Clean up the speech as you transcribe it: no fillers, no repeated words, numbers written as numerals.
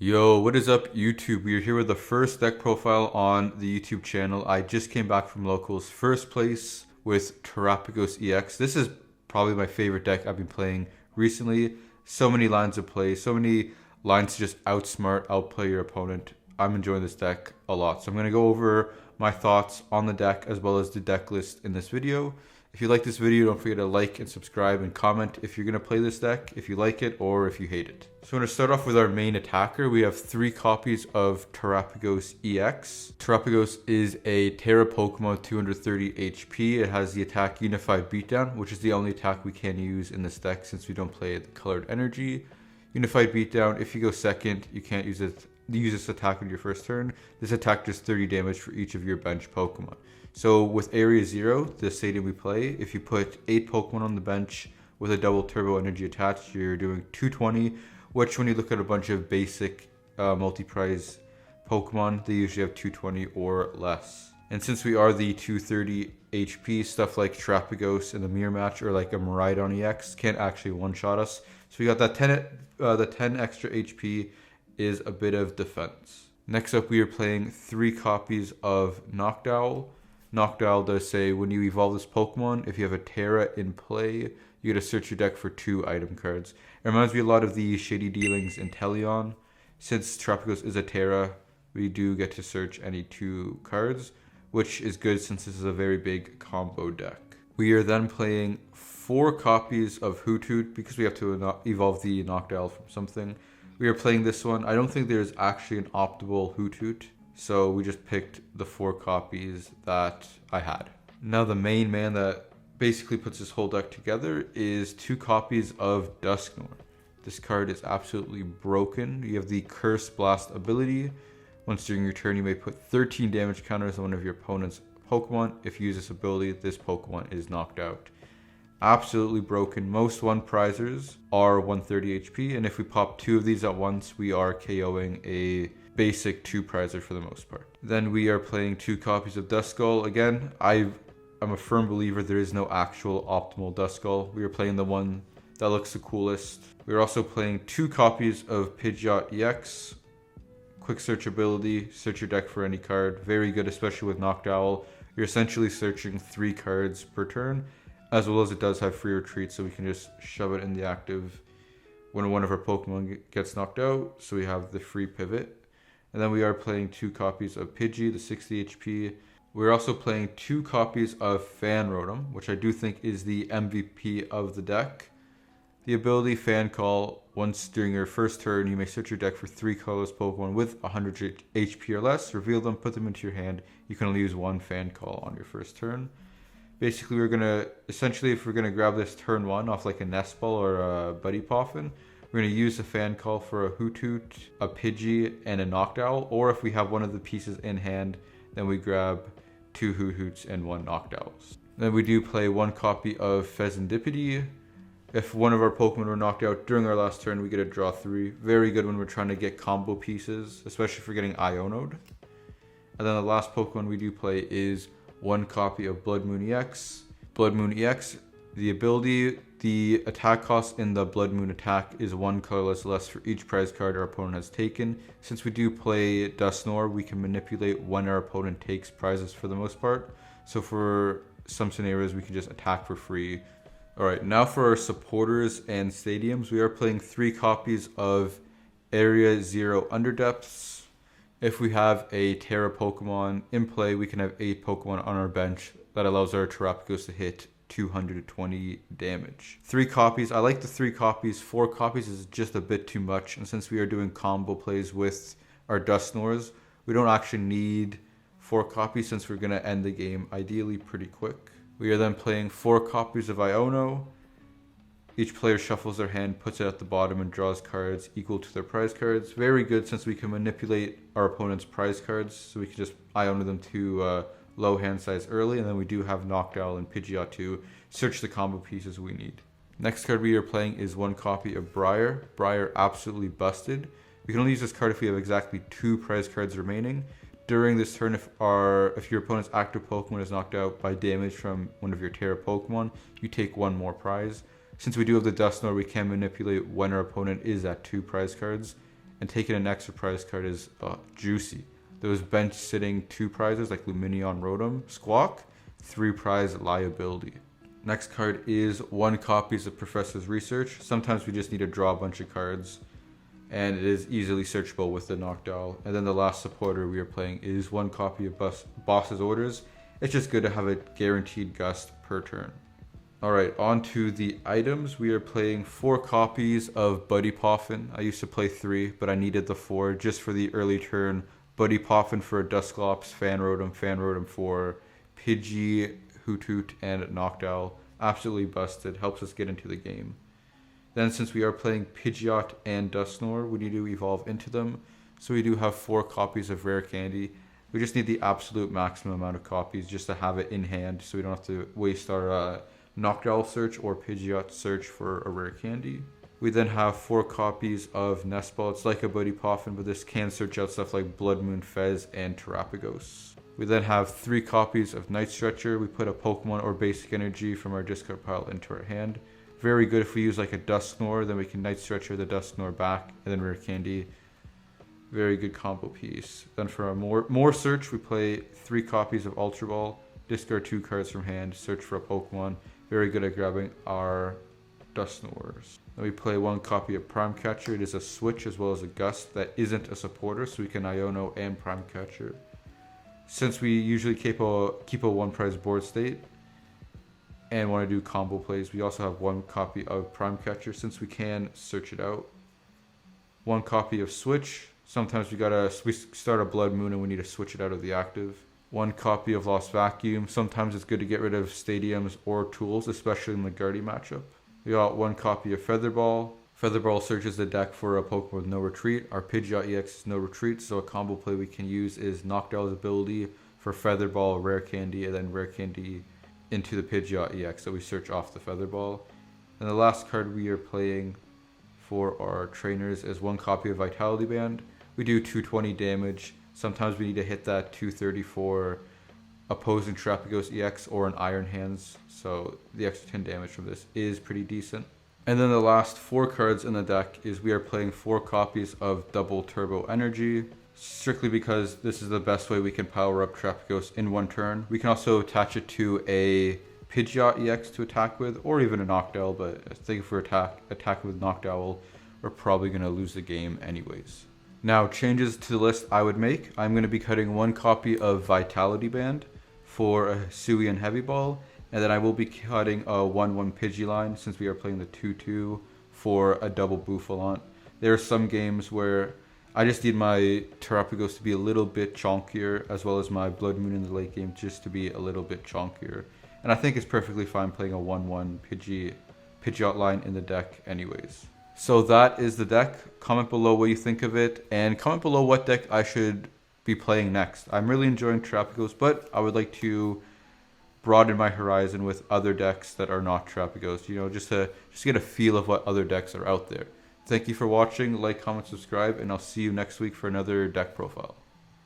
Yo, what is up YouTube? We are here with the first deck profile on the YouTube channel. I just came back from locals, first place with Terapagos EX. This is probably my favorite deck I've been playing recently. So many lines of play, so many lines to just outsmart, outplay your opponent. I'm enjoying this deck a lot. So I'm going to go over my thoughts on the deck as well as the deck list in this video. If you like this video, don't forget to like and subscribe and comment if you're going to play this deck, if you like it or if you hate it. So I'm going to start off with our main attacker. We have 3 copies of Terapagos EX. Terapagos is a Terra Pokemon, 230 HP. It has the attack Unified Beatdown, which is the only attack we can use in this deck since we don't play the colored energy. Unified Beatdown, if you go second, you can't use this attack on your first turn. This attack does 30 damage for each of your bench Pokemon. So with Area 0, the stadium we play, if you put 8 Pokemon on the bench with a double turbo energy attached, you're doing 220, which when you look at a bunch of basic multi-prize Pokemon, they usually have 220 or less. And since we are the 230 HP, stuff like Terapagos in the mirror match or like a Miraidon EX can't actually one-shot us. So we got that 10 extra HP is a bit of defense. Next up, we are playing 3 copies of Noctowl. Noctowl does say when you evolve this Pokemon, if you have a Terra in play, you gotta search your deck for 2 item cards. It reminds me a lot of the Shady Dealings in Teleon. Since Terapagos is a Terra, we do get to search any 2 cards, which is good since this is a very big combo deck. We are then playing 4 copies of Hoothoot because we have to evolve the Noctowl from something. We are playing this one. I don't think there's actually an optimal Hoothoot, so we just picked the 4 copies that I had. Now the main man that basically puts this whole deck together is 2 copies of Dusknoir. This card is absolutely broken. You have the Curse Blast ability. Once during your turn, you may put 13 damage counters on one of your opponent's Pokemon. If you use this ability, this Pokemon is knocked out. Absolutely broken. Most 1-prizers are 130 HP, and if we pop 2 of these at once, we are KOing a basic 2-prizer for the most part. Then we are playing 2 copies of Duskull. Again, I'm a firm believer there is no actual optimal Duskull. We are playing the one that looks the coolest. We're also playing 2 copies of Pidgeot EX. Quick search ability, search your deck for any card. Very good, especially with Noctowl. You're essentially searching 3 cards per turn, as well as it does have free retreat, so we can just shove it in the active when one of our Pokemon gets knocked out, so we have the free pivot. And then we are playing 2 copies of Pidgey, the 60 HP. We're also playing 2 copies of Fan Rotom, which I do think is the MVP of the deck. The ability Fan Call, once during your first turn, you may search your deck for 3 colorless Pokemon with 100 HP or less, reveal them, put them into your hand. You can only use 1 Fan Call on your first turn. Basically, if we're gonna grab this turn 1 off like a Nest Ball or a Buddy Poffin, we're gonna use a Fan Call for a Hoothoot, a Pidgey, and a Noctowl. Or if we have one of the pieces in hand, then we grab 2 Hoothoots and 1 Noctowls. Then we do play 1 copy of Fezandipiti. If one of our Pokemon were knocked out during our last turn, we get to draw 3. Very good when we're trying to get combo pieces, especially for getting Ionoed. And then the last Pokemon we do play is 1 copy of Blood Moon EX. Blood Moon EX, the ability, the attack cost in the Blood Moon attack is 1 colorless less for each prize card our opponent has taken. Since we do play Dusknoir, we can manipulate when our opponent takes prizes for the most part. So for some scenarios, we can just attack for free. Alright, now for our supporters and stadiums, we are playing 3 copies of Area 0 Underdepths. If we have a Terra Pokemon in play, we can have 8 Pokemon on our bench. That allows our Terapagos to hit 220 damage. 3 copies. I like the 3 copies. 4 copies is just a bit too much. And since we are doing combo plays with our Dusknoirs, we don't actually need 4 copies since we're going to end the game ideally pretty quick. We are then playing 4 copies of Iono. Each player shuffles their hand, puts it at the bottom, and draws cards equal to their prize cards. Very good since we can manipulate our opponent's prize cards, so we can just Iono them to low hand size early, and then we do have Noctowl and Pidgeot to search the combo pieces we need. Next card we are playing is 1 copy of Briar. Briar absolutely busted. We can only use this card if we have exactly 2 prize cards remaining. During this turn, if your opponent's active Pokemon is knocked out by damage from one of your Terra Pokemon, you take 1 more prize. Since we do have the Dusknoir, we can manipulate when our opponent is at 2 prize cards. and taking an extra prize card is juicy. Those bench sitting 2 prizes like Luminion Rotom, Squawk, 3 prize liability. Next card is 1 copies of Professor's Research. Sometimes we just need to draw a bunch of cards, and it is easily searchable with the Noctowl. And then the last supporter we are playing is 1 copy of Boss's Orders. It's just good to have a guaranteed gust per turn. Alright, on to the items. We are playing 4 copies of Buddy Poffin. I used to play 3, but I needed the 4 just for the early turn. Buddy Poffin for Dusclops, Fan Rotom for Pidgey, Hoothoot, and Noctowl. Absolutely busted. Helps us get into the game. Then since we are playing Pidgeot and Dusknoir, we need to evolve into them. So we do have 4 copies of Rare Candy. We just need the absolute maximum amount of copies just to have it in hand so we don't have to waste our Noctowl search or Pidgeot search for a Rare Candy. We then have 4 copies of Nest Ball. It's like a Buddy Poffin, but this can search out stuff like Blood Moon, Fez, and Terapagos. We then have 3 copies of Night Stretcher. We put a Pokemon or basic energy from our discard pile into our hand. Very good if we use like a Dusknoir, then we can Night Stretcher the Dusknoir back, and then Rare Candy. Very good combo piece. Then for our more search, we play 3 copies of Ultra Ball, discard 2 cards from hand, search for a Pokemon. Very good at grabbing our Dusknoirs. Then we play 1 copy of Prime Catcher. It is a switch as well as a gust that isn't a supporter, so we can Iono and Prime Catcher. Since we usually keep a 1 prize board state and want to do combo plays, we also have 1 copy of Prime Catcher since we can search it out. 1 copy of Switch. Sometimes we start a Blood Moon and we need to switch it out of the active. 1 copy of Lost Vacuum. Sometimes it's good to get rid of stadiums or tools, especially in the Guardy matchup. We got 1 copy of Featherball. Featherball searches the deck for a Pokemon with no retreat. Our Pidgeot EX is no retreat, so a combo play we can use is Noctowl's ability for Featherball, Rare Candy, and then Rare Candy into the Pidgeot EX, so we search off the Featherball. And the last card we are playing for our trainers is 1 copy of Vitality Band. We do 220 damage. Sometimes we need to hit that 230 for opposing Terapagos EX or an Iron Hands, so the extra 10 damage from this is pretty decent. And then the last 4 cards in the deck is we are playing 4 copies of Double Turbo Energy, strictly because this is the best way we can power up Terapagos in 1 turn. We can also attach it to a Pidgeot EX to attack with, or even a Noctowl, but I think if we're attacking with Noctowl, we're probably going to lose the game anyways. Now, changes to the list I would make. I'm going to be cutting 1 copy of Vitality Band for a Hisuian Heavy Ball, and then I will be cutting a 1/1 Pidgeline since we are playing the 2/2 for a double Bouffalant. There are some games where I just need my Terapagos to be a little bit chonkier, as well as my Blood Moon in the late game just to be a little bit chonkier. And I think it's perfectly fine playing a 1/1 Pidgeot line in the deck anyways. So that is the deck. Comment below what you think of it, and comment below what deck I should be playing next. I'm really enjoying Terapagos, but I would like to broaden my horizon with other decks that are not Terapagos, just to get a feel of what other decks are out there. Thank you for watching. Like, comment, subscribe, and I'll see you next week for another deck profile.